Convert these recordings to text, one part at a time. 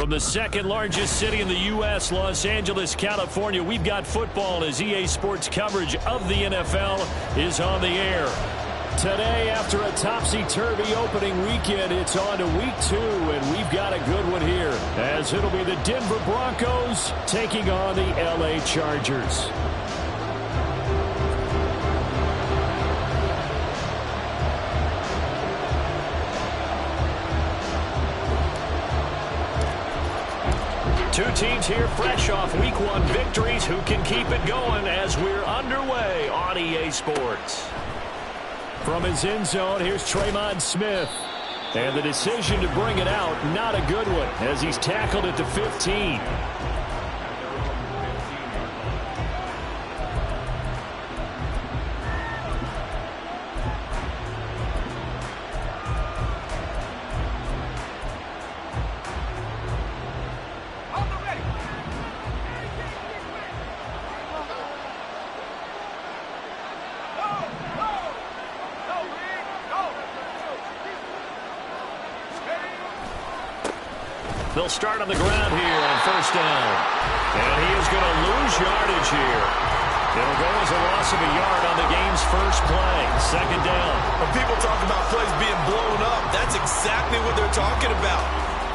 From the second largest city in the U.S., Los Angeles, California, we've got football as EA Sports coverage of the NFL is on the air. Today, after a topsy-turvy opening weekend, it's on to week 2, and we've got a good one here, as it'll be the Denver Broncos taking on the L.A. Chargers. Two teams here fresh off Week 1 victories who can keep it going as we're underway on EA Sports. From his end zone, here's Tremon Smith. And the decision to bring it out, not a good one, as he's tackled at the 15. They'll start on the ground here on first down. And he is going to lose yardage here. It'll go as a loss of a yard on the game's first play. Second down. When people talk about plays being blown up, that's exactly what they're talking about.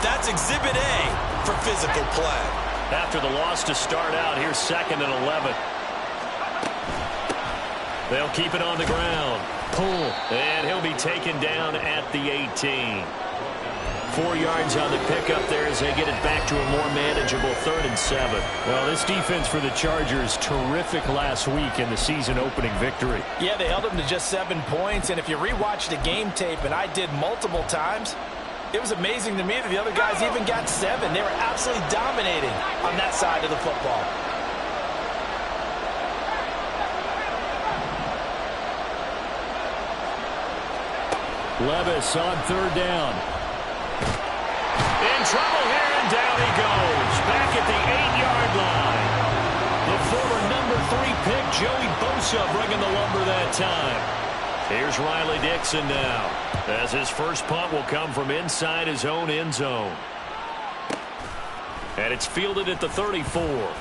That's Exhibit A for physical play. After the loss to start out, here's 2nd and 11. They'll keep it on the ground. Pull. And he'll be taken down at the 18. 4 yards on the pickup there as they get it back to a more manageable 3rd and 7. Well, this defense for the Chargers, terrific last week in the season-opening victory. Yeah, they held them to just 7 points, and if you rewatch the game tape, and I did multiple times, it was amazing to me that the other guys even got 7. They were absolutely dominating on that side of the football. Levis on 3rd down. In trouble here, and down he goes. Back at the 8-yard line. The former number 3 pick, Joey Bosa, bringing the lumber that time. Here's Riley Dixon now, as his first punt will come from inside his own end zone. And it's fielded at the 34.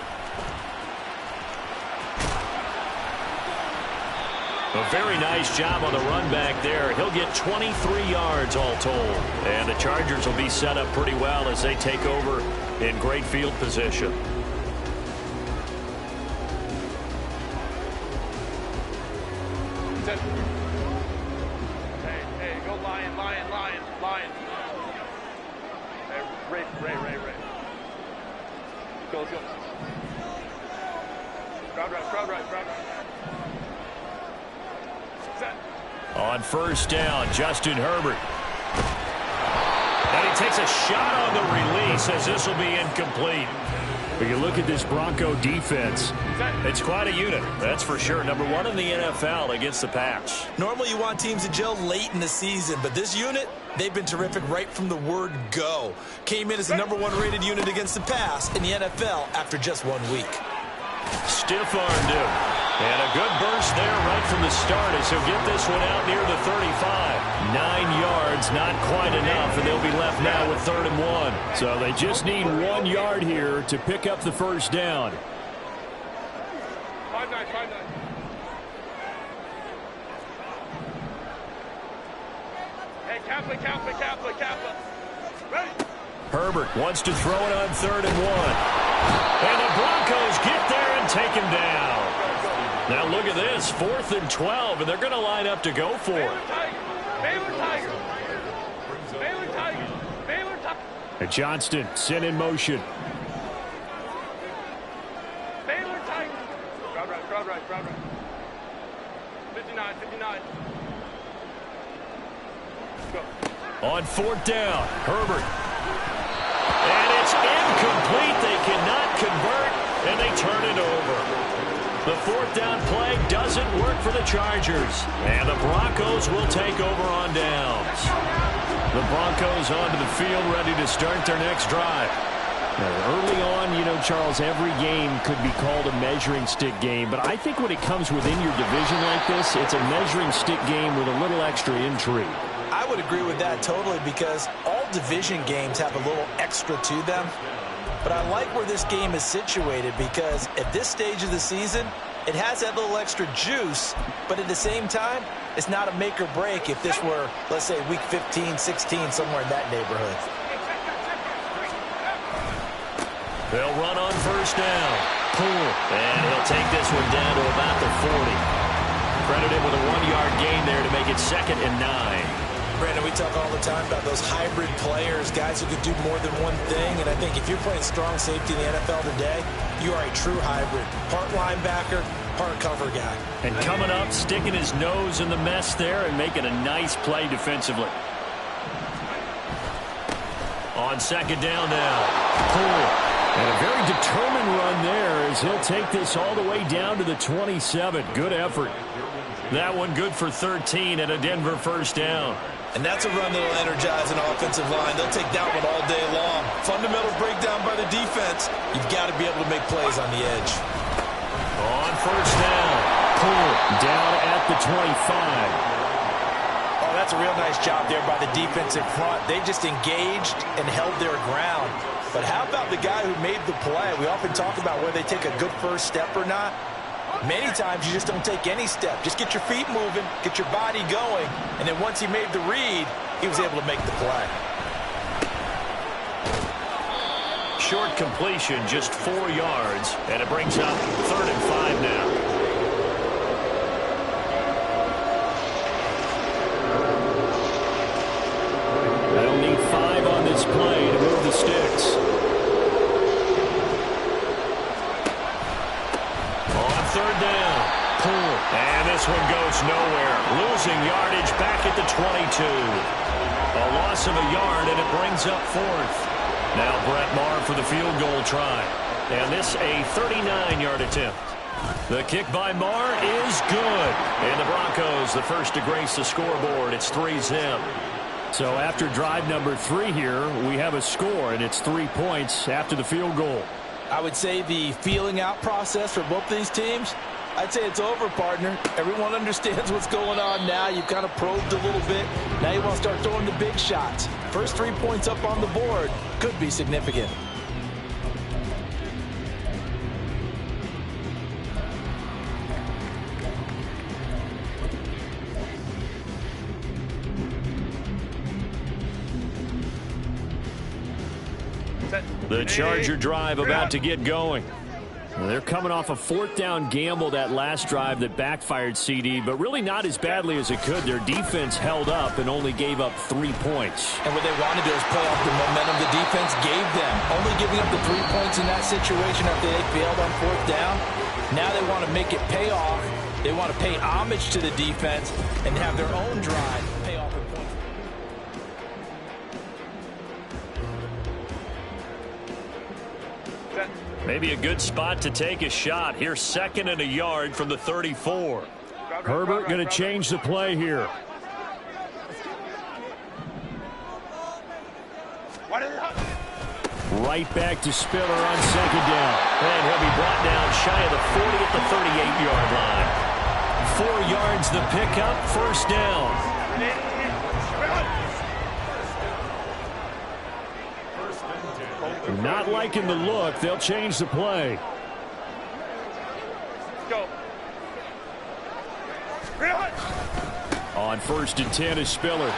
A very nice job on the run back there. He'll get 23 yards all told. And the Chargers will be set up pretty well as they take over in great field position. Hey, go Lion. Hey, Ray. Go. Crowd right. On first down, Justin Herbert. And he takes a shot on the release as this will be incomplete. But you look at this Bronco defense, it's quite a unit, that's for sure. Number 1 in the NFL against the pass. Normally you want teams to gel late in the season, but this unit, they've been terrific right from the word go. Came in as the number 1 rated unit against the pass in the NFL after just 1 week. Stiff-armed him. And a good burst there right from the start as he'll get this one out near the 35. 9 yards, not quite enough, and they'll be left now with 3rd and 1. So they just need 1 yard here to pick up the first down. 5-9. Hey, Kaplan. Ready? Herbert wants to throw it on 3rd and 1. And the Broncos get there and take him down. Now look at this, 4th and 12, and they're going to line up to go for it. Baylor Tigers. And Johnston sent in motion. Baylor Tigers. Crowd right. 59. Go. On 4th down, Herbert. And it's incomplete. They cannot convert, and they turn it over. The 4th down play doesn't work for the Chargers. And the Broncos will take over on downs. The Broncos onto the field ready to start their next drive. Early on, you know, Charles, every game could be called a measuring stick game. But I think when it comes within your division like this, it's a measuring stick game with a little extra intrigue. I would agree with that totally because all division games have a little extra to them. But I like where this game is situated because at this stage of the season, it has that little extra juice, but at the same time, it's not a make or break if this were, let's say, week 15, 16, somewhere in that neighborhood. They'll run on first down. Poole. And he'll take this one down to about the 40. Credited with a 1-yard gain there to make it 2nd and 9. Brandon, we talk all the time about those hybrid players, guys who could do more than one thing. And I think if you're playing strong safety in the NFL today, you are a true hybrid. Part linebacker, part cover guy. And coming up, sticking his nose in the mess there and making a nice play defensively. On 2nd down now, Poole. And a very determined run there as he'll take this all the way down to the 27. Good effort. That one good for 13 and a Denver first down. And that's a run that will energize an offensive line. They'll take that one all day long. Fundamental breakdown by the defense. You've got to be able to make plays on the edge. On first down, Poole down at the 25. Oh, that's a real nice job there by the defensive front. They just engaged and held their ground. But how about the guy who made the play? We often talk about whether they take a good first step or not. Many times you just don't take any step. Just get your feet moving, get your body going, and then once he made the read, he was able to make the play. Short completion, just 4 yards, and it brings up 3rd and 5 now. They'll need 5 on this play to move the sticks. On 3rd down, Poole. And this one goes nowhere. Losing yardage back at the 22. A loss of a yard, and it brings up 4th. Now Brett Maher for the field goal try. And this a 39-yard attempt. The kick by Maher is good. And the Broncos, the first to grace the scoreboard. It's 3-0. So after drive number 3 here, we have a score, and it's 3 points after the field goal. I would say the feeling out process for both these teams, I'd say it's over, partner. Everyone understands what's going on now. You've kind of probed a little bit. Now you want to start throwing the big shots. First 3 points up on the board could be significant. The Charger drive about to get going. They're coming off a 4th down gamble that last drive that backfired, CD, but really not as badly as it could. Their defense held up and only gave up 3 points. And what they wanted to do is play off the momentum the defense gave them. Only giving up the 3 points in that situation after they failed on 4th down. Now they want to make it pay off. They want to pay homage to the defense and have their own drive pay off in points. Maybe a good spot to take a shot. Here's 2nd and a yard from the 34. Herbert going to change the play here. Right back to Spiller on 2nd down. And he'll be brought down shy of the 40 at the 38-yard line. 4 yards the pickup, first down. Not liking the look. They'll change the play. Go. On 1st and 10 is Spiller.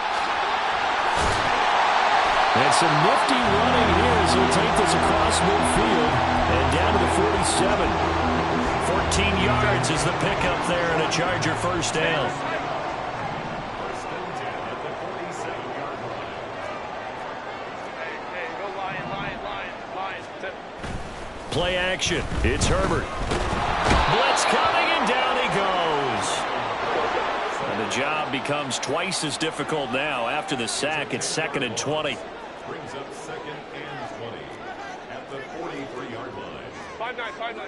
And some nifty running here as he'll take this across midfield and down to the 47. 14 yards is the pickup there and a Charger first down. Play action. It's Herbert. Blitz coming, and down he goes. And the job becomes twice as difficult now after the sack. It's 2nd and 20. Brings up 2nd and 20 at the 43-yard line. 5-9.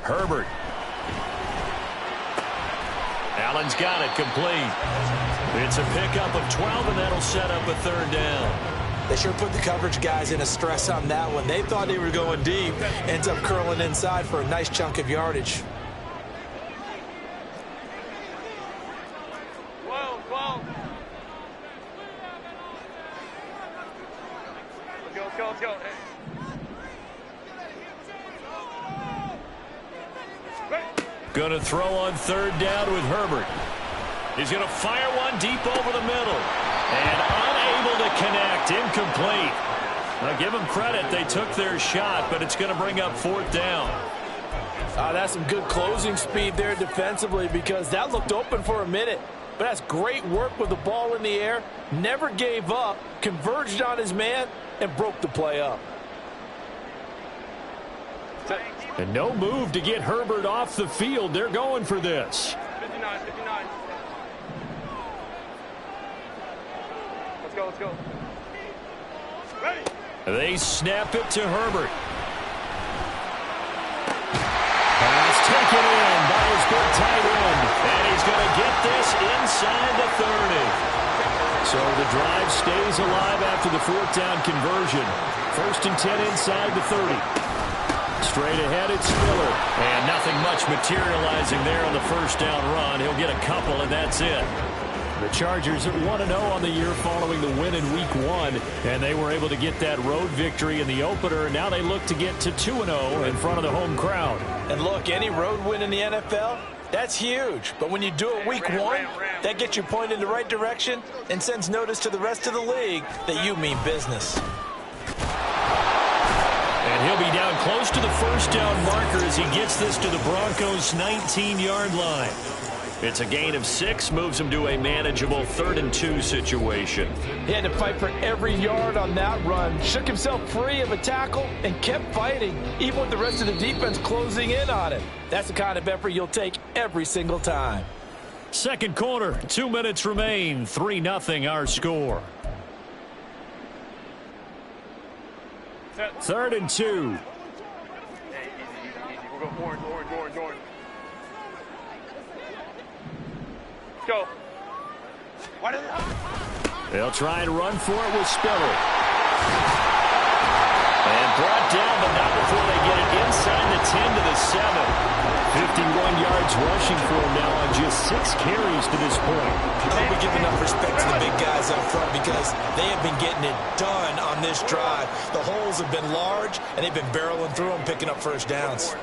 Herbert. Allen's got it complete. It's a pickup of 12, and that'll set up a 3rd down. They sure put the coverage guys in a stress on that one. They thought they were going deep. Ends up curling inside for a nice chunk of yardage. 12, 12. Let's go, let's go. Hey. Going to throw on third down with Herbert. He's going to fire one deep over the middle. And unable to connect. Incomplete. Now give them credit. They took their shot, but it's going to bring up fourth down. That's some good closing speed there defensively, because that looked open for a minute. But that's great work with the ball in the air. Never gave up. Converged on his man and broke the play up. And no move to get Herbert off the field. They're going for this. 59, 59. Let's go, let's go. Ready. They snap it to Herbert. Pass taken in by his good tight end. And he's going to get this inside the 30. So the drive stays alive after the fourth down conversion. 1st and 10 inside the 30. Straight ahead, it's Spiller. And nothing much materializing there on the first down run. He'll get a couple, and that's it. The Chargers are 1-0 on the year following the win in Week 1. And they were able to get that road victory in the opener. And now they look to get to 2-0 in front of the home crowd. And look, any road win in the NFL, that's huge. But when you do it Week 1, that gets you pointed in the right direction and sends notice to the rest of the league that you mean business. And he'll be down close to the first down marker as he gets this to the Broncos' 19-yard line. It's a gain of 6, moves him to a manageable 3rd and 2 situation. He had to fight for every yard on that run, shook himself free of a tackle, and kept fighting, even with the rest of the defense closing in on him. That's the kind of effort you'll take every single time. Second quarter, 2 minutes remain, 3-0 our score. 3rd and 2. Hey, easy, easy. We'll go orange. Let's go. What is it? They'll try and run for it with Spiller. And brought down, but not before they get it inside the 10 to the 7. 51 yards rushing for him now on just 6 carries to this point. I hope we give enough respect to the big guys up front, because they have been getting it done on this drive. The holes have been large, and they've been barreling through them, picking up first downs.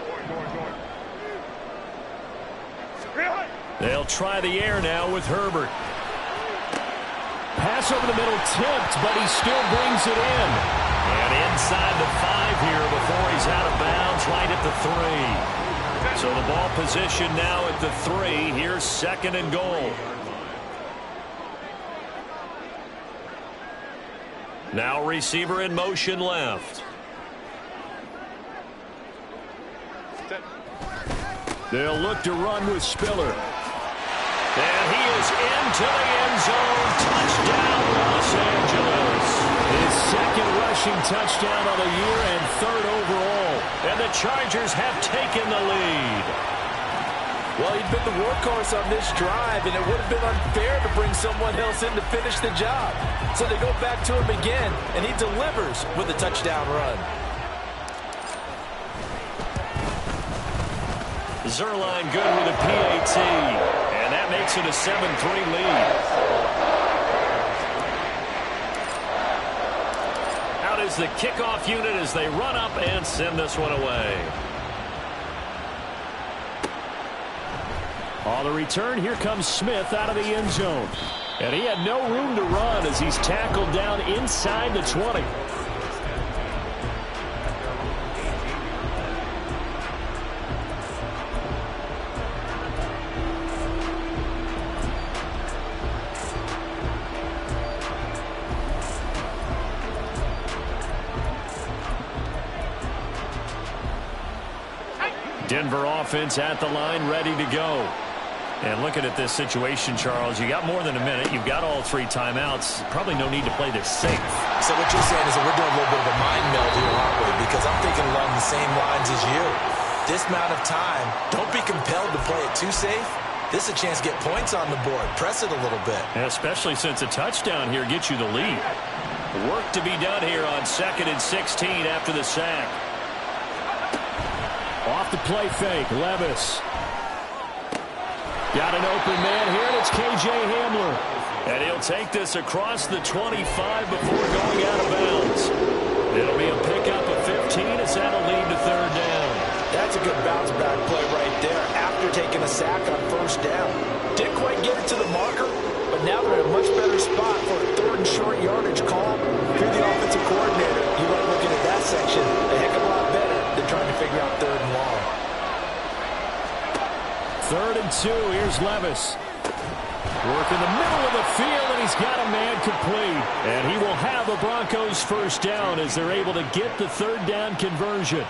They'll try the air now with Herbert. Pass over the middle tipped, but he still brings it in. And inside the 5 here before he's out of bounds, right at the 3. So the ball position now at the 3. Here's 2nd and goal. Now receiver in motion left. They'll look to run with Spiller. And he is into the end zone. Touchdown, Los Angeles. His 2nd rushing touchdown of the year and 3rd overall. And the Chargers have taken the lead. Well, he'd been the workhorse on this drive, and it would have been unfair to bring someone else in to finish the job. So they go back to him again, and he delivers with a touchdown run. Zerline good with a PAT. And that makes it a 7-3 lead. Out is the kickoff unit as they run up and send this one away. On the return, here comes Smith out of the end zone. And he had no room to run as he's tackled down inside the 20. Denver offense at the line, ready to go. And looking at this situation, Charles, you got more than a minute. You've got all 3 timeouts. Probably no need to play this safe. So what you're saying is that we're doing a little bit of a mind meld here, aren't we? Because I'm thinking along the same lines as you. This amount of time, don't be compelled to play it too safe. This is a chance to get points on the board. Press it a little bit. And especially since a touchdown here gets you the lead. Work to be done here on 2nd and 16 after the sack. Off the play fake, Levis. Got an open man here, and it's K.J. Hamler. And he'll take this across the 25 before going out of bounds. It'll be a pickup of 15 as that'll lead to 3rd down. That's a good bounce back play right there after taking a sack on 1st down. Didn't quite get it to the marker, but now they're in a much better spot for a 3rd and short yardage call. If you're the offensive coordinator, you like looking at that section a heck of a lot better than trying to figure out 3rd and long. 3rd and 2, here's Levis. Work in the middle of the field, and he's got a man complete. And he will have the Broncos 1st down as they're able to get the 3rd down conversion.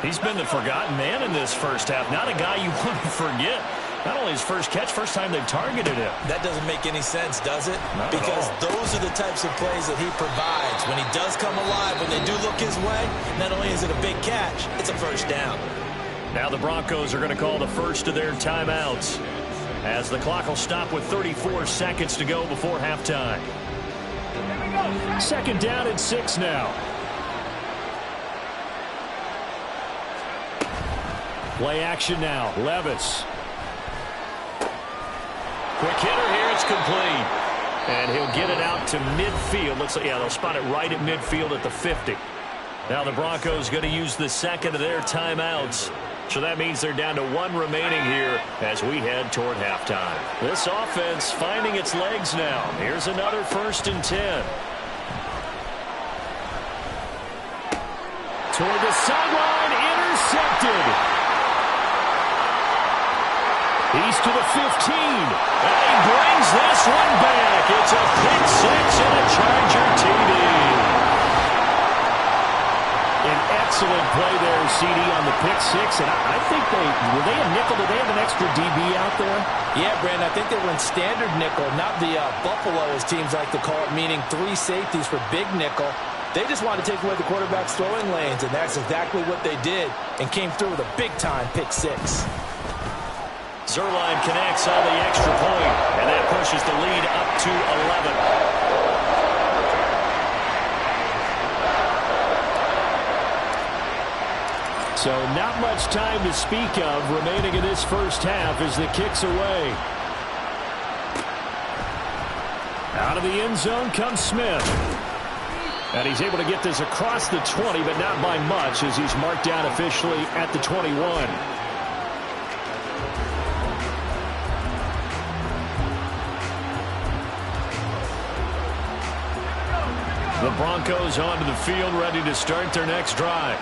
He's been the forgotten man in this 1st half. Not a guy you want to forget. Not only his first catch, first time they've targeted him. That doesn't make any sense, does it? Not because at all. those are the types of plays that he provides. When he does come alive, when they do look his way, not only is it a big catch, it's a 1st down. Now the Broncos are going to call the first of their timeouts, as the clock will stop with 34 seconds to go before halftime. 2nd down and 6 now. Play action now. Levis. Quick hitter here. It's complete. And he'll get it out to midfield. Looks like, yeah, they'll spot it right at midfield at the 50. Now the Broncos going to use the 2nd of their timeouts. So that means they're down to 1 remaining here as we head toward halftime. This offense finding its legs now. Here's another 1st and 10. Toward the sideline, intercepted. He's to the 15. And he brings this one back. It's a pick 6 and a Charger TD. An excellent play there, CD, on the pick 6. And I think were they a nickel? Did they have an extra DB out there? Yeah, Brandon, I think they were in standard nickel, not the Buffalo, as teams like to call it, meaning 3 safeties for big nickel. They just wanted to take away the quarterback's throwing lanes, and that's exactly what they did, and came through with a big-time pick 6. Zerline connects on the extra point, and that pushes the lead up to 11. So not much time to speak of remaining in this 1st half as the kick's away. Out of the end zone comes Smith. And he's able to get this across the 20, but not by much as he's marked down officially at the 21. The Broncos onto the field, ready to start their next drive.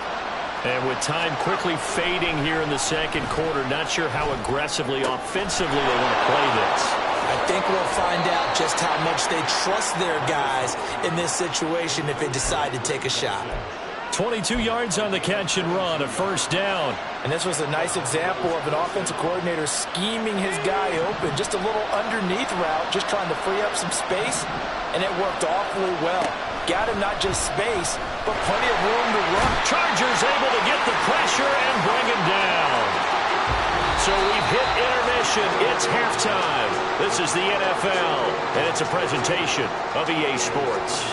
And with time quickly fading here in the 2nd quarter, not sure how aggressively, offensively they want to play this. I think we'll find out just how much they trust their guys in this situation if they decide to take a shot. 22 yards on the catch and run, a 1st down. And this was a nice example of an offensive coordinator scheming his guy open. Just a little underneath route, just trying to free up some space, and it worked awfully well. Got him not just space, but plenty of room to run. Chargers able to get the pressure and bring him down. So we've hit intermission. It's halftime. This is the NFL, and it's a presentation of EA Sports.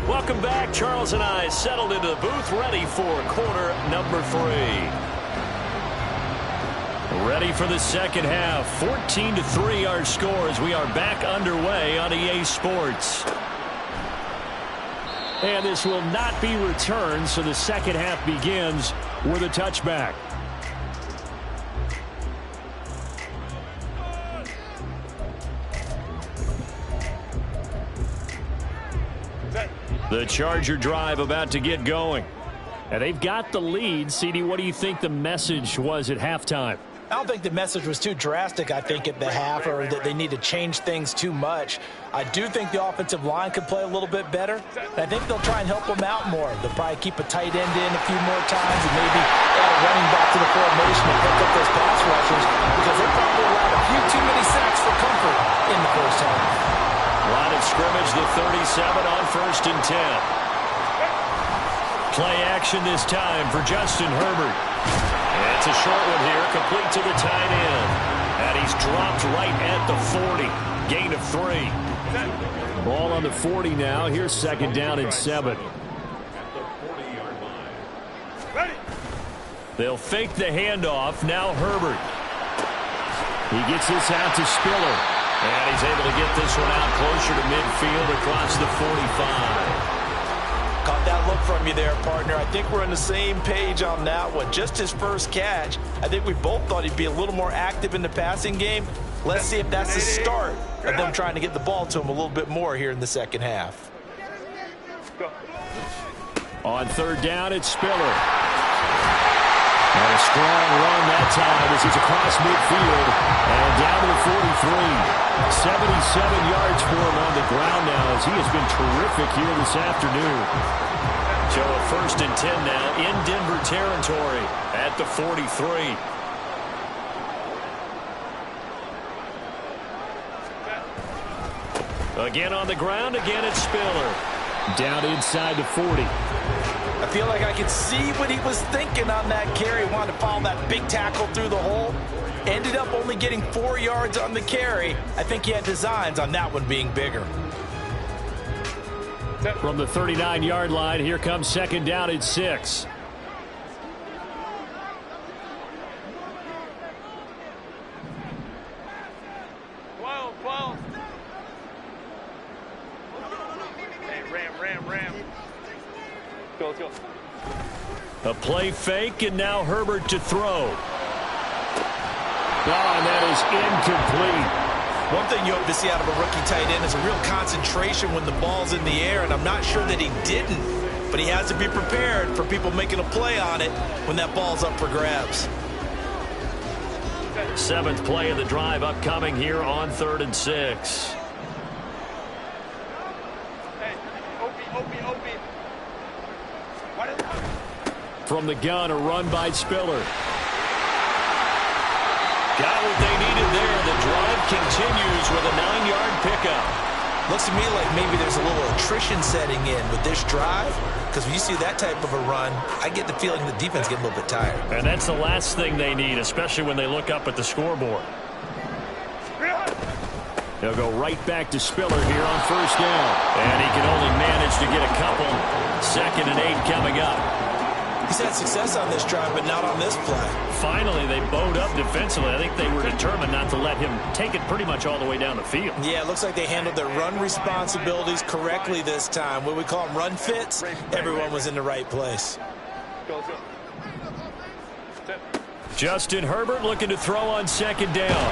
Welcome back. Charles and I settled into the booth, ready for quarter number 3. Ready for the 2nd half. 14-3 our score as we are back underway on EA Sports. And this will not be returned, so the 2nd half begins with a touchback. The Charger drive about to get going. And they've got the lead. CD, what do you think the message was at halftime? I don't think the message was too drastic, I think, at the half, or that they need to change things too much. I do think the offensive line could play a little bit better. And I think they'll try and help them out more. They'll probably keep a tight end in a few more times and maybe add a running back to the formation and pick up those pass rushers because they probably allowed a few too many sacks for comfort in the first half. Line of scrimmage, the 37 on 1st and 10. Play action this time for Justin Herbert. It's a short one here, complete to the tight end. And he's dropped right at the 40. Gain of 3. Ball on the 40 now. Here's 2nd down and 7. They'll fake the handoff. Now Herbert. He gets this out to Spiller. And he's able to get this one out closer to midfield across the 45. Caught that look from you there, partner. I think we're on the same page on that one. Just his first catch. I think we both thought he'd be a little more active in the passing game. Let's see if that's the start of them trying to get the ball to him a little bit more here in the second half. On 3rd down, it's Spiller. And a strong run that time as he's across midfield and down to the 43. 77 yards for him on the ground now as he has been terrific here this afternoon. So a 1st and 10 now in Denver territory at the 43. Again on the ground, again it's Spiller. Down inside the 40. I feel like I could see what he was thinking on that carry. Wanted to follow that big tackle through the hole. Ended up only getting 4 yards on the carry. I think he had designs on that one being bigger. From the 39-yard line, here comes 2nd down and 6. A play fake, and now Herbert to throw. And that is incomplete. One thing you hope to see out of a rookie tight end is a real concentration when the ball's in the air, and I'm not sure that he didn't, but he has to be prepared for people making a play on it when that ball's up for grabs. 7th play of the drive upcoming here on 3rd and 6. From the gun, a run by Spiller. Got what they needed there. The drive continues with a 9-yard pickup. Looks to me like maybe there's a little attrition setting in with this drive, because when you see that type of a run, I get the feeling the defense get a little bit tired. And that's the last thing they need, especially when they look up at the scoreboard. They'll go right back to Spiller here on 1st down. And he can only manage to get a couple. 2nd and 8 coming up. He's had success on this drive, but not on this play. Finally, they bowed up defensively. I think they were determined not to let him take it pretty much all the way down the field. Yeah, it looks like they handled their run responsibilities correctly this time. What we call them run fits, everyone was in the right place. Justin Herbert looking to throw on 2nd down.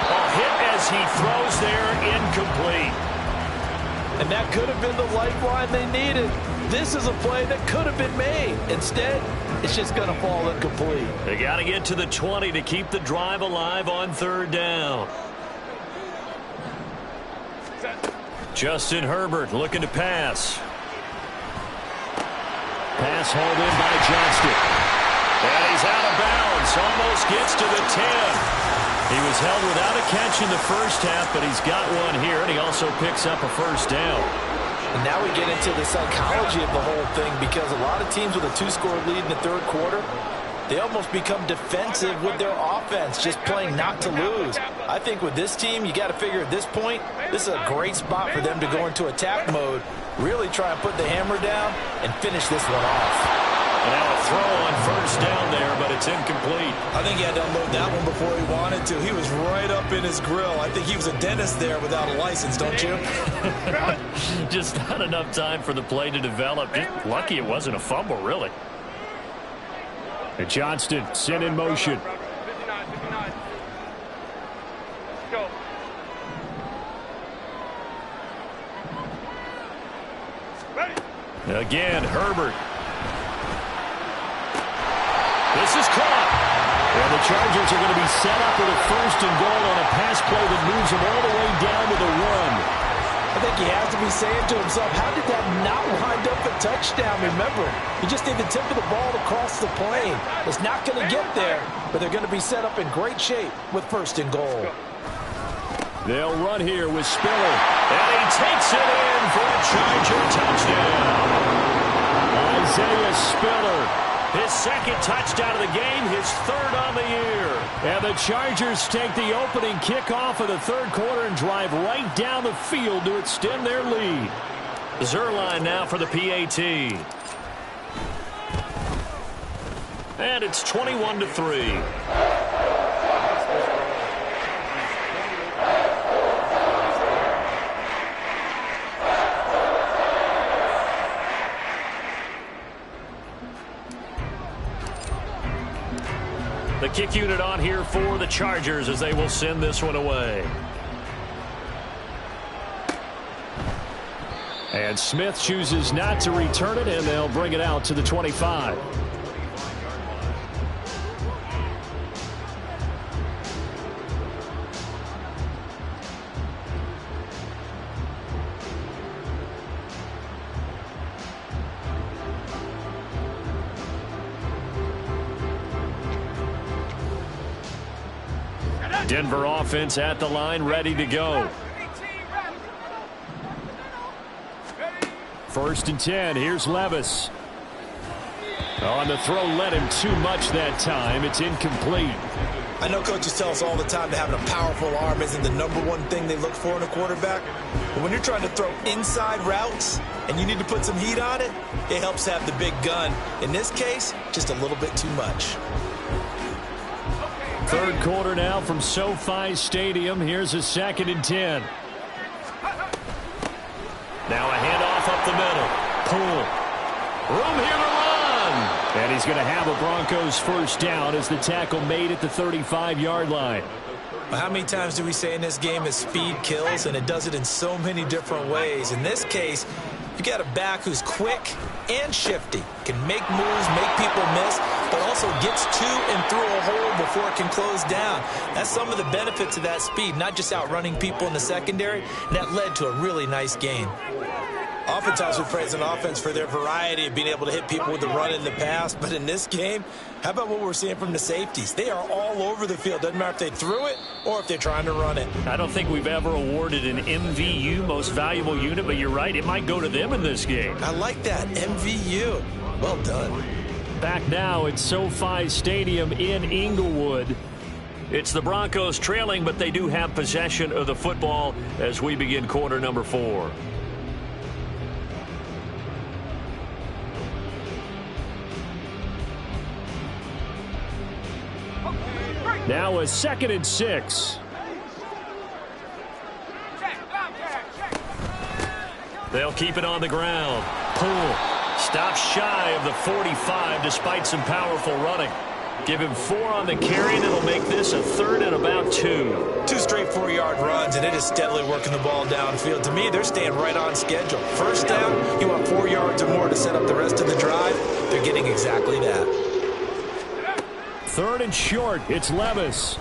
A hit as he throws there, incomplete. And that could have been the lifeline they needed. This is a play that could have been made. Instead, it's just going to fall incomplete. They got to get to the 20 to keep the drive alive on 3rd down. Justin Herbert looking to pass. Pass hauled in by Johnston. And he's out of bounds. Almost gets to the 10. He was held without a catch in the first half, but he's got one here, and he also picks up a 1st down. And now we get into the psychology of the whole thing, because a lot of teams with a 2-score lead in the 3rd quarter, they almost become defensive with their offense, just playing not to lose. I think with this team, you got to figure at this point, this is a great spot for them to go into attack mode, really try and put the hammer down and finish this one off. And now a throw on 1st down there, but it's incomplete. I think he had to unload that one before he wanted to. He was right up in his grill. I think he was a dentist there without a license, don't you? Just not enough time for the play to develop. Just lucky it wasn't a fumble, really. And Johnston sent in motion. Go. Again, Herbert. This is caught. And the Chargers are going to be set up with a 1st and goal on a pass play that moves them all the way down to the 1. I think he has to be saying to himself, how did that not wind up a touchdown? Remember, he just need the tip of the ball to cross the plane. It's not going to get there, but they're going to be set up in great shape with 1st and goal. They'll run here with Spiller. And he takes it in for a Charger touchdown. Isaiah Spiller. His 2nd touchdown of the game, his 3rd on the year. And the Chargers take the opening kickoff of the 3rd quarter and drive right down the field to extend their lead. Zuerlein now for the PAT. And it's 21-3. The kick unit on here for the Chargers as they will send this one away. And Smith chooses not to return it, and they'll bring it out to the 25. Denver offense at the line, ready to go. 1st and 10. Here's Levis. On the throw, led him too much that time. It's incomplete. I know coaches tell us all the time that having a powerful arm isn't the #1 thing they look for in a quarterback. But when you're trying to throw inside routes and you need to put some heat on it, it helps have the big gun. In this case, just a little bit too much. 3rd quarter now from SoFi Stadium. Here's a 2nd and 10. Now a handoff up the middle. Pull. Room here to run. And he's going to have a Broncos 1st down as the tackle made at the 35-yard line. How many times do we say in this game that speed kills, and it does it in so many different ways? In this case, you got a back who's quick and shifty, can make moves, make people miss, but also gets to and through a hole before it can close down. That's some of the benefits of that speed, not just outrunning people in the secondary, and that led to a really nice gain. Oftentimes we praise an offense for their variety of being able to hit people with the run in the pass, but in this game, how about what we're seeing from the safeties? They are all over the field. Doesn't matter if they threw it or if they're trying to run it. I don't think we've ever awarded an MVU, most valuable unit, but you're right, it might go to them in this game. I like that, MVU. Well done. Back now at SoFi Stadium in Inglewood. It's the Broncos trailing, but they do have possession of the football as we begin quarter number 4. Now a 2nd and 6. They'll keep it on the ground. Pull. Stops shy of the 45 despite some powerful running. Give him 4 on the carry, and it'll make this a 3rd and about 2. 2 straight 4-yard runs, and it is steadily working the ball downfield. To me, they're staying right on schedule. 1st down, you want 4 yards or more to set up the rest of the drive. They're getting exactly that. 3rd and short. It's Levis.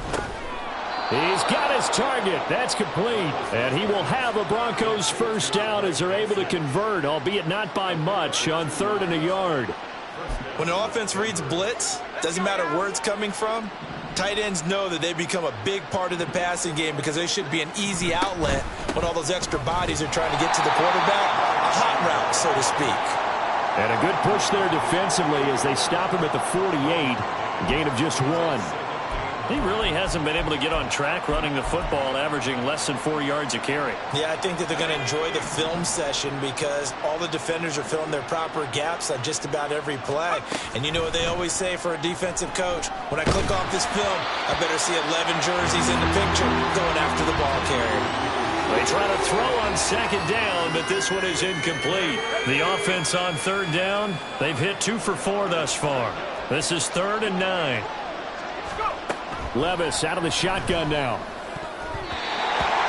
He's got his target. That's complete. And he will have a Broncos 1st down as they're able to convert, albeit not by much, on 3rd and a yard. When an offense reads blitz, doesn't matter where it's coming from, tight ends know that they become a big part of the passing game because they should be an easy outlet when all those extra bodies are trying to get to the quarterback. A hot route, so to speak. And a good push there defensively as they stop him at the 48. Gain of just 1. He really hasn't been able to get on track running the football, averaging less than 4 yards a carry. Yeah, I think that they're going to enjoy the film session because all the defenders are filling their proper gaps on just about every play. And you know what they always say for a defensive coach? When I click off this film, I better see 11 jerseys in the picture going after the ball carrier. They try to throw on 2nd down, but this one is incomplete. The offense on 3rd down, they've hit 2 for 4 thus far. This is 3rd and 9. Levis out of the shotgun now.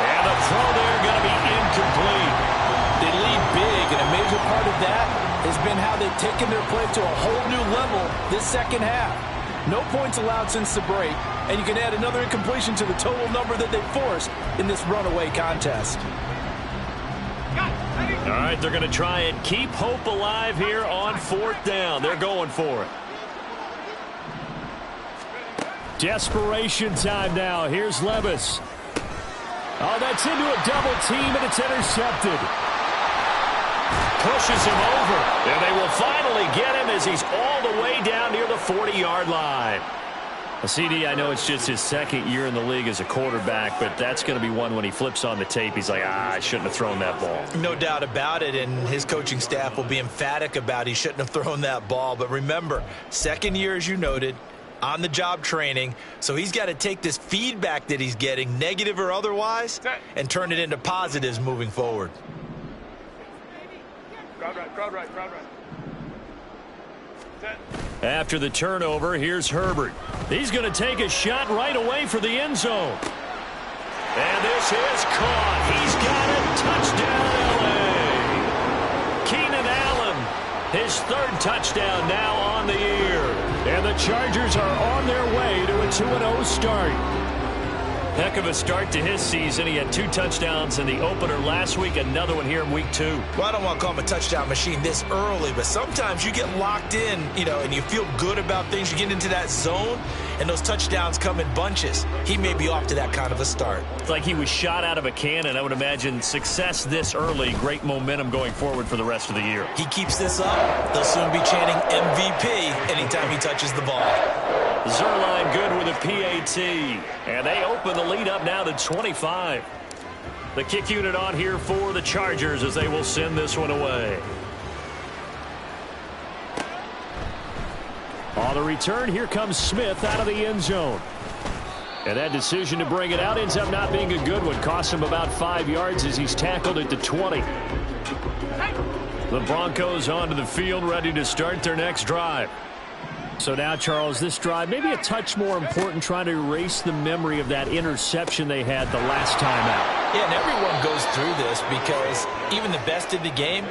And the throw there going to be incomplete. They lead big, and a major part of that has been how they've taken their play to a whole new level this 2nd half. No points allowed since the break, and you can add another incompletion to the total number that they forced in this runaway contest. All right, they're going to try and keep hope alive here on 4th down. They're going for it. Desperation time now. Here's Levis. Oh, that's into a double team, and it's intercepted. Pushes him over, and they will finally get him as he's all the way down near the 40-yard line. CD, I know it's just his 2nd year in the league as a quarterback, but that's going to be one when he flips on the tape. He's like, I shouldn't have thrown that ball. No doubt about it, and his coaching staff will be emphatic about he shouldn't have thrown that ball. But remember, 2nd year, as you noted, on-the-job training, so he's got to take this feedback that he's getting, negative or otherwise, and turn it into positives moving forward. Crowd right, crowd right, crowd right. After the turnover, here's Herbert. He's going to take a shot right away for the end zone. And this is caught. He's got it. Touchdown, L.A. Keenan Allen, his 3rd touchdown now on the year. And the Chargers are on their way to a 2-0 start. Heck of a start to his season. He had 2 touchdowns in the opener last week, another one here in week 2. Well, I don't want to call him a touchdown machine this early, but sometimes you get locked in, and you feel good about things. You get into that zone, and those touchdowns come in bunches. He may be off to that kind of a start. It's like he was shot out of a cannon. I would imagine success this early, great momentum going forward for the rest of the year. He keeps this up, they'll soon be chanting MVP anytime he touches the ball. Zerline good with a PAT. And they open the lead up now to 25. The kick unit on here for the Chargers as they will send this one away. On the return, here comes Smith out of the end zone. And that decision to bring it out ends up not being a good one. Costs him about 5 yards as he's tackled at the 20. The Broncos onto the field, ready to start their next drive. So now, Charles, this drive maybe a touch more important, trying to erase the memory of that interception they had the last time out. Yeah, and everyone goes through this because even the best in the game,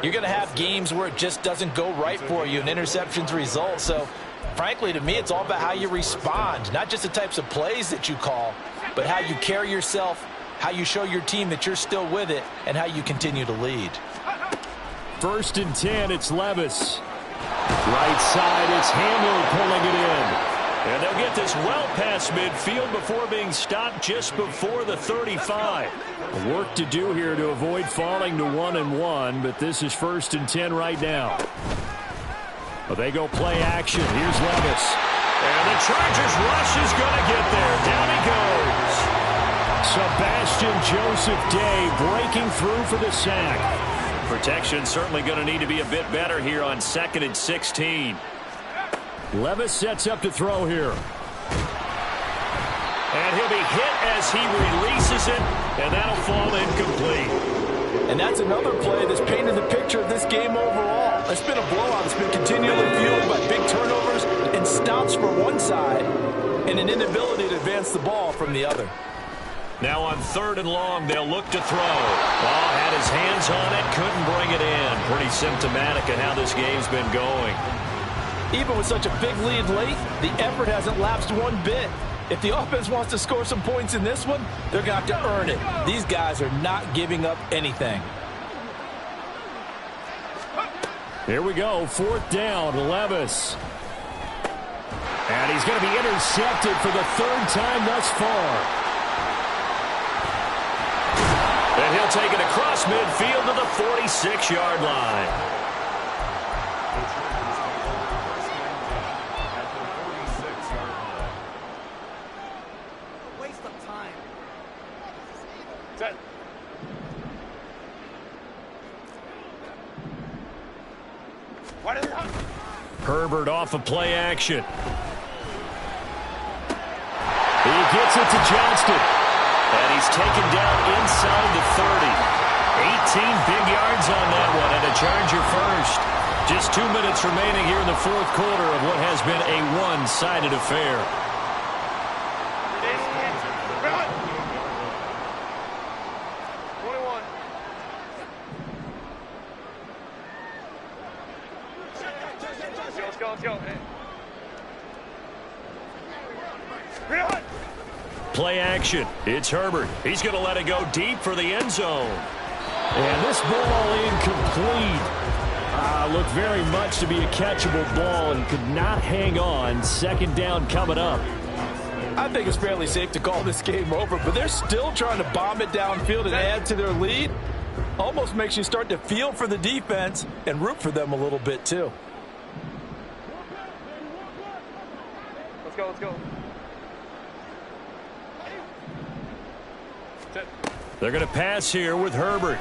you're going to have games where it just doesn't go right for you, and interceptions result. So, frankly, to me, it's all about how you respond, not just the types of plays that you call, but how you carry yourself, how you show your team that you're still with it, and how you continue to lead. 1st and 10, it's Levis. Right side, it's Hamler pulling it in. And they'll get this well past midfield before being stopped just before the 35. Work to do here to avoid falling to 1-1, but this is 1st and 10 right now. Well, they go play action. Here's Levis. And the Chargers rush is going to get there. Down he goes. Sebastian Joseph Day breaking through for the sack. Protection certainly going to need to be a bit better here on 2nd and 16. Levis sets up to throw here. And he'll be hit as he releases it, and that'll fall incomplete. And that's another play that's painted the picture of this game overall. It's been a blowout. It's been continually fueled by big turnovers and stops for one side and an inability to advance the ball from the other. Now on 3rd and long, they'll look to throw. Ball had his hands on it, couldn't bring it in. Pretty symptomatic of how this game's been going. Even with such a big lead late, the effort hasn't lapsed one bit. If the offense wants to score some points in this one, they're going to have to earn it. These guys are not giving up anything. Here we go, 4th down, Levis. And he's going to be intercepted for the 3rd time thus far. And he'll take it across midfield to the 46-yard line. Waste of time. Herbert off of play action. He gets it to Johnston. And he's taken down inside the 30. 18 big yards on that one, and a Charger first. Just 2 minutes remaining here in the 4th quarter of what has been a one-sided affair. Play action. It's Herbert. He's going to let it go deep for the end zone. And this ball incomplete. Looked very much to be a catchable ball and could not hang on. Second down coming up. I think it's fairly safe to call this game over, but they're still trying to bomb it downfield and add to their lead. Almost makes you start to feel for the defense and root for them a little bit too. Let's go, let's go. They're going to pass here with Herbert.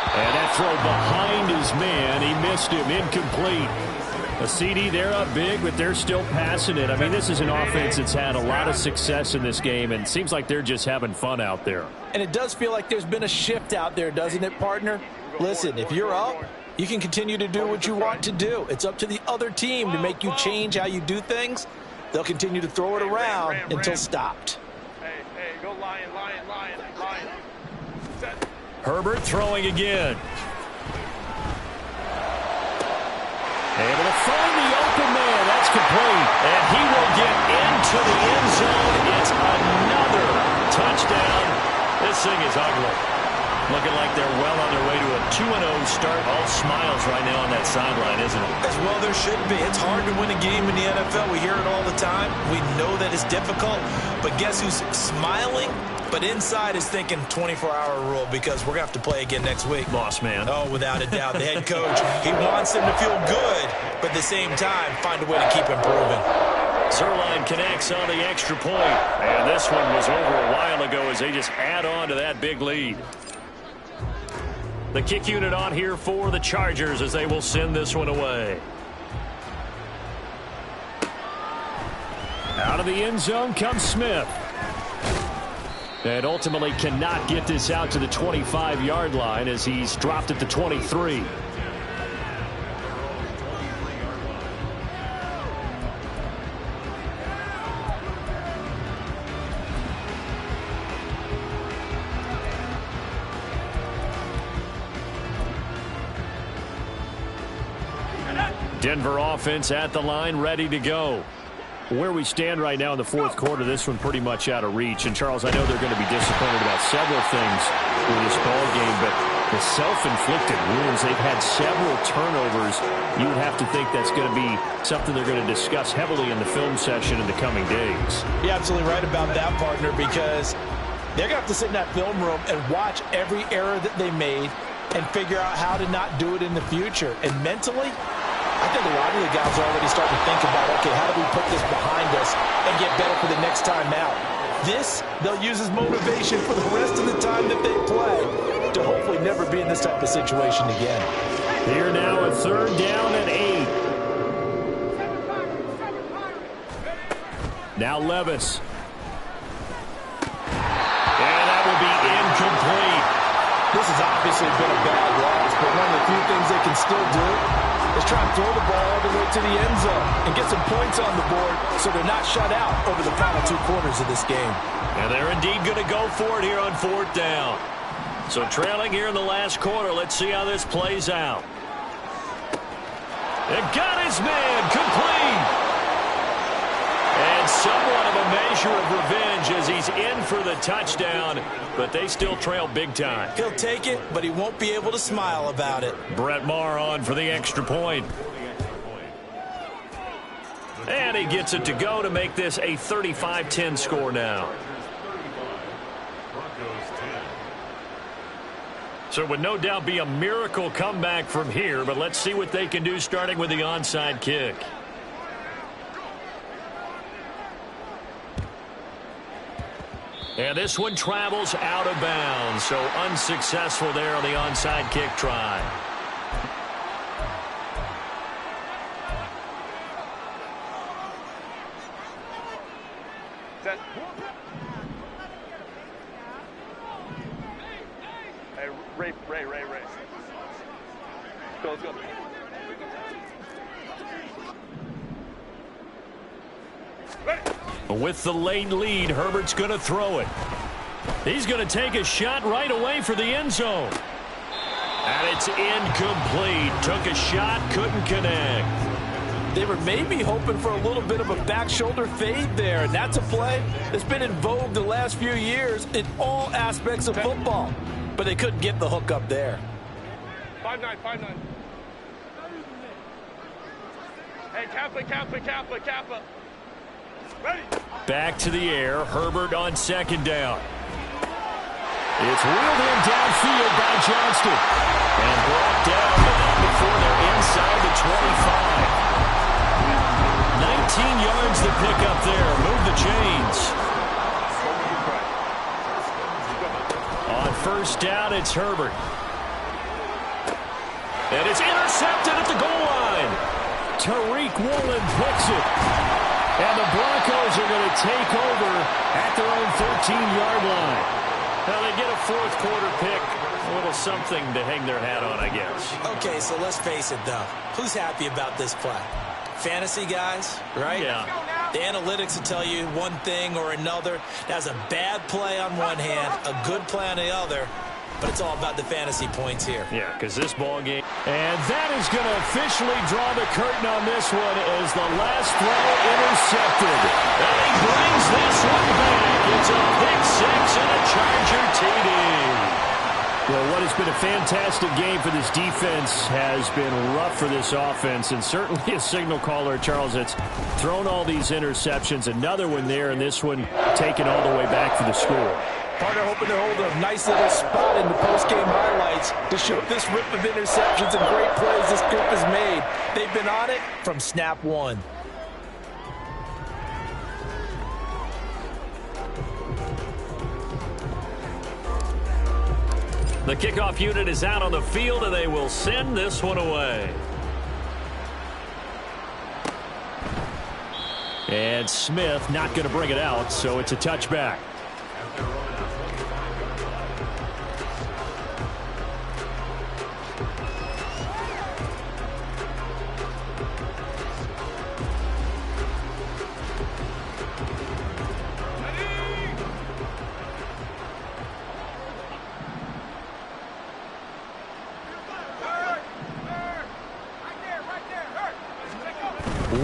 And that throw behind his man. He missed him. Incomplete. A CD, they're up big, but they're still passing it. I mean, this is an offense that's had a lot of success in this game, and it seems like they're just having fun out there. And it does feel like there's been a shift out there, doesn't it, partner? Listen, if you're up, you can continue to do what you want to do. It's up to the other team to make you change how you do things. They'll continue to throw it around until stopped. Hey, go Lion. Set. Herbert throwing again. Able to find the open man. That's complete. And he will get into the end zone. It's another touchdown. This thing is ugly. Looking like they're well on their way to a 2-0 start. All smiles right now on that sideline, isn't it? As well there should be. It's hard to win a game in the NFL. We hear it all the time. We know that it's difficult. But guess who's smiling? But inside is thinking 24-hour rule because we're going to have to play again next week. Boss man. Oh, without a doubt. The head coach, he wants them to feel good, but at the same time, find a way to keep improving. Zerline connects on the extra point. And this one was over a while ago as they just add on to that big lead. The kick unit on here for the Chargers as they will send this one away. Out of the end zone comes Smith. And ultimately cannot get this out to the 25-yard line as he's dropped at the 23. Denver offense at the line, ready to go. Where we stand right now in the fourth quarter, this one pretty much out of reach. And, Charles, I know they're going to be disappointed about several things with this ball game, but the self-inflicted wounds, they've had several turnovers. You would have to think that's going to be something they're going to discuss heavily in the film session in the coming days. You're absolutely right about that, partner, because they're going to have to sit in that film room and watch every error that they made and figure out how to not do it in the future. And mentally, I think a lot of the guys are already starting to think about, okay, how do we put this behind us and get better for the next time out? This, they'll use as motivation for the rest of the time that they play to hopefully never be in this type of situation again. Here now a third down and 8. Now Levis. And that will be incomplete. This has obviously been a bad loss, but one of the few things they can still do is try and throw the ball all the way to the end zone and get some points on the board so they're not shut out over the final 2 quarters of this game. And they're indeed going to go for it here on 4th down. So trailing here in the last quarter, let's see how this plays out. And got his man complete. And somewhat of a measure of revenge as he's in for the touchdown, but they still trail big time. He'll take it, but he won't be able to smile about it. Brett Maher on for the extra point. And he gets it to go to make this a 35-10 score now. So it would no doubt be a miracle comeback from here, but let's see what they can do starting with the onside kick. And this one travels out of bounds, so unsuccessful there on the onside kick try. Set. Hey, Ray. Let's go. With the late lead, Herbert's going to throw it. He's going to take a shot right away for the end zone. And it's incomplete. Took a shot, couldn't connect. They were maybe hoping for a little bit of a back shoulder fade there, and that's a play that's been in vogue the last few years in all aspects of football. but they couldn't get the hook up there. 5-9, 5-9. Hey, Kappa. Ready. Back to the air. Herbert on second down. It's wheeled in downfield by Johnston. And brought down, but not before they're inside the 25. 19 yards to pick up there. Move the chains. On first down, it's Herbert. And it's intercepted at the goal line. Tariq Woolen picks it. And the Broncos are going to take over at their own 13-yard line. Now they get a fourth quarter pick. A little something to hang their hat on, I guess. Okay, so let's face it, though. Who's happy about this play? Fantasy guys, right? Yeah. The analytics will tell you one thing or another. That's a bad play on one hand, a good play on the other. But it's all about the fantasy points here. Yeah, because this ball game. And that is going to officially draw the curtain on this one as the last throw intercepted. And he brings this one back. It's a pick six and a Charger TD. Well, what has been a fantastic game for this defense has been rough for this offense, and certainly a signal caller, Charles, that's thrown all these interceptions. Another one there, and this one taken all the way back for the score. Partner hoping to hold a nice little spot in the post-game highlights to show this rip of interceptions and great plays this group has made. They've been on it from snap one. The kickoff unit is out on the field, and they will send this one away. And Smith not going to bring it out, so it's a touchback.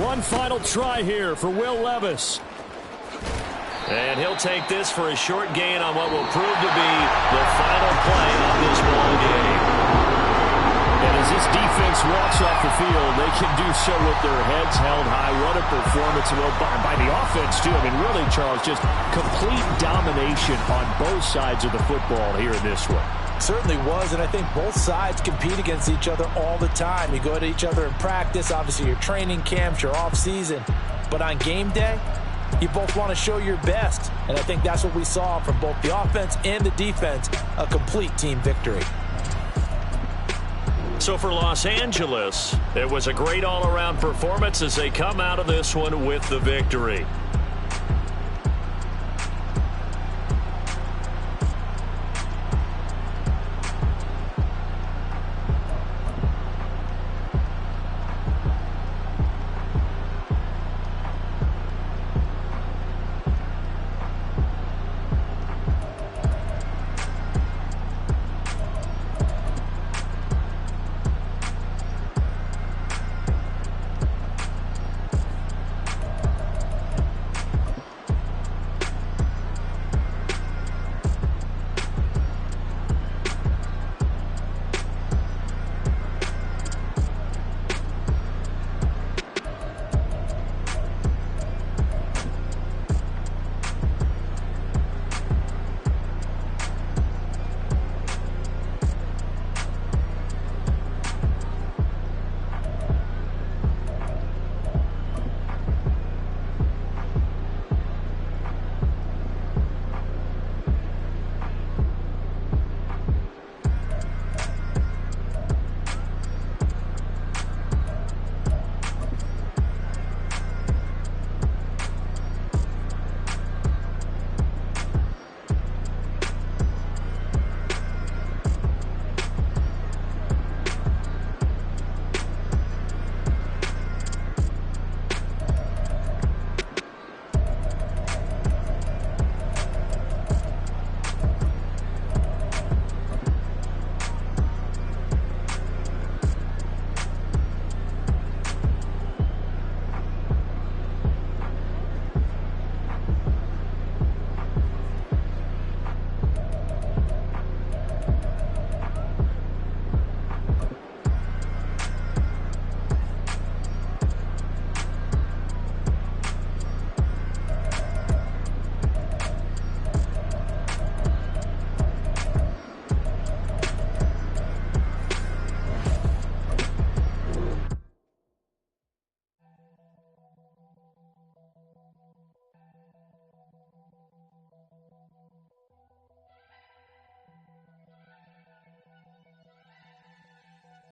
One final try here for Will Levis. And he'll take this for a short gain on what will prove to be the final play of this ball game. And as this defense walks off the field, they can do so with their heads held high. What a performance by the offense, too. I mean, really, Charles, just complete domination on both sides of the football here in this one. Certainly was, and I think both sides compete against each other all the time. You go at each other in practice, obviously your training camps, your off-season. But on game day, you both want to show your best. And I think that's what we saw from both the offense and the defense, a complete team victory. So for Los Angeles, it was a great all-around performance as they come out of this one with the victory.